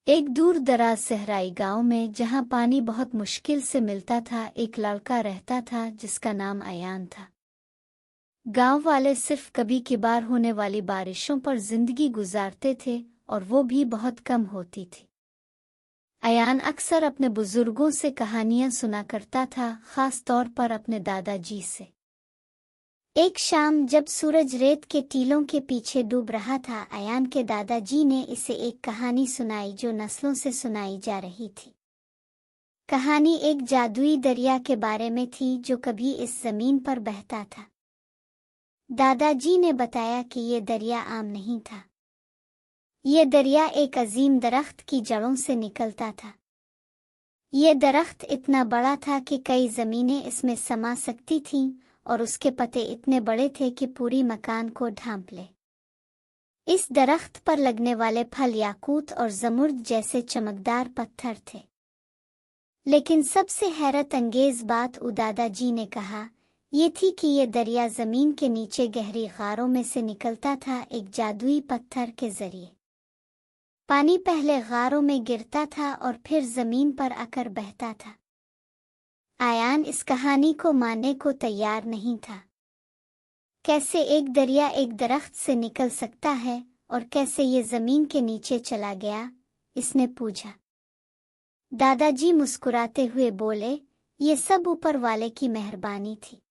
एक दूर दराज सहराई गांव में जहां पानी बहुत मुश्किल से मिलता था, एक लड़का रहता था जिसका नाम अयान था। गांव वाले सिर्फ कभी कभार होने वाली बारिशों पर जिंदगी गुजारते थे और वो भी बहुत कम होती थी। अयान अक्सर अपने बुजुर्गों से कहानियां सुना करता था, खास तौर पर अपने दादाजी से। एक शाम जब सूरज रेत के टीलों के पीछे डूब रहा था, अयान के दादाजी ने इसे एक कहानी सुनाई जो नस्लों से सुनाई जा रही थी। कहानी एक जादुई दरिया के बारे में थी जो कभी इस जमीन पर बहता था। दादाजी ने बताया कि ये दरिया आम नहीं था। ये दरिया एक अजीम दरख्त की जड़ों से निकलता था। ये दरख्त इतना बड़ा था कि कई जमीनें इसमें समा सकती थीं और उसके पत्ते इतने बड़े थे कि पूरी मकान को ढांप ले। इस दरख्त पर लगने वाले फल याकूत और जमुर्द जैसे चमकदार पत्थर थे। लेकिन सबसे हैरत अंगेज बात दादाजी ने कहा ये थी कि ये दरिया जमीन के नीचे गहरी गारों में से निकलता था, एक जादुई पत्थर के जरिए। पानी पहले गारों में गिरता था और फिर जमीन पर आकर बहता था। अयान इस कहानी को मानने को तैयार नहीं था। कैसे एक दरिया एक दरख्त से निकल सकता है और कैसे ये जमीन के नीचे चला गया, इसने पूछा। दादाजी मुस्कुराते हुए बोले, ये सब ऊपर वाले की मेहरबानी थी।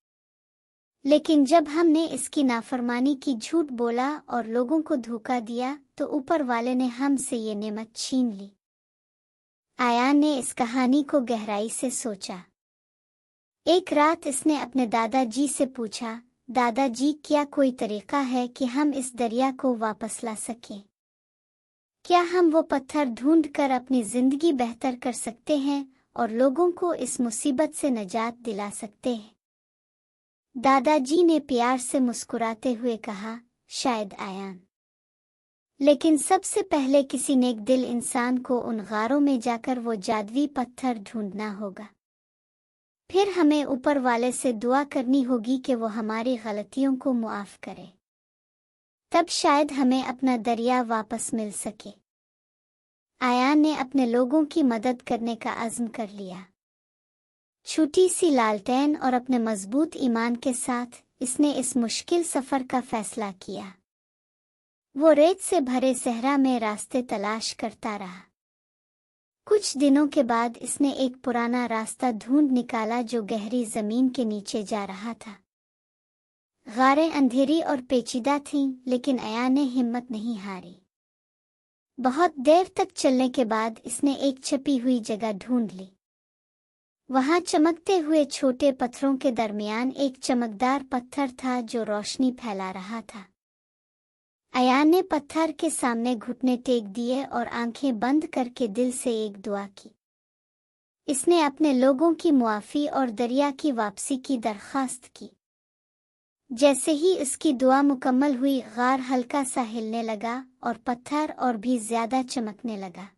लेकिन जब हमने इसकी नाफरमानी की, झूठ बोला और लोगों को धोखा दिया तो ऊपर वाले ने हमसे ये नेमत छीन ली। अयान ने इस कहानी को गहराई से सोचा। एक रात इसने अपने दादाजी से पूछा, दादाजी क्या कोई तरीका है कि हम इस दरिया को वापस ला सकें? क्या हम वो पत्थर ढूंढ कर अपनी जिंदगी बेहतर कर सकते हैं और लोगों को इस मुसीबत से निजात दिला सकते हैं? दादाजी ने प्यार से मुस्कुराते हुए कहा, शायद अयान। लेकिन सबसे पहले किसी नेक दिल इंसान को उन गारों में जाकर वो जादुई पत्थर ढूंढना होगा। फिर हमें ऊपर वाले से दुआ करनी होगी कि वो हमारी गलतियों को मुआफ करे। तब शायद हमें अपना दरिया वापस मिल सके। अयान ने अपने लोगों की मदद करने का अज़्म कर लिया। छोटी सी लालटेन और अपने मजबूत ईमान के साथ इसने इस मुश्किल सफर का फैसला किया। वो रेत से भरे सहरा में रास्ते तलाश करता रहा। कुछ दिनों के बाद इसने एक पुराना रास्ता ढूंढ निकाला जो गहरी जमीन के नीचे जा रहा था। गारें अंधेरी और पेचीदा थीं, लेकिन अयान ने हिम्मत नहीं हारी। बहुत देर तक चलने के बाद इसने एक छिपी हुई जगह ढूंढ ली। वहां चमकते हुए छोटे पत्थरों के दरमियान एक चमकदार पत्थर था जो रोशनी फैला रहा था। अयान ने पत्थर के सामने घुटने टेक दिए और आंखें बंद करके दिल से एक दुआ की। इसने अपने लोगों की मुआफी और दरिया की वापसी की दरख्वास्त की। जैसे ही इसकी दुआ मुकम्मल हुई, गार हल्का सा हिलने लगा और पत्थर और भी ज्यादा चमकने लगा।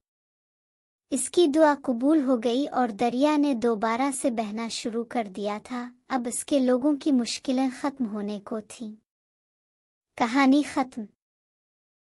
इसकी दुआ कबूल हो गई और दरिया ने दोबारा से बहना शुरू कर दिया था। अब इसके लोगों की मुश्किलें खत्म होने को थीं। कहानी खत्म।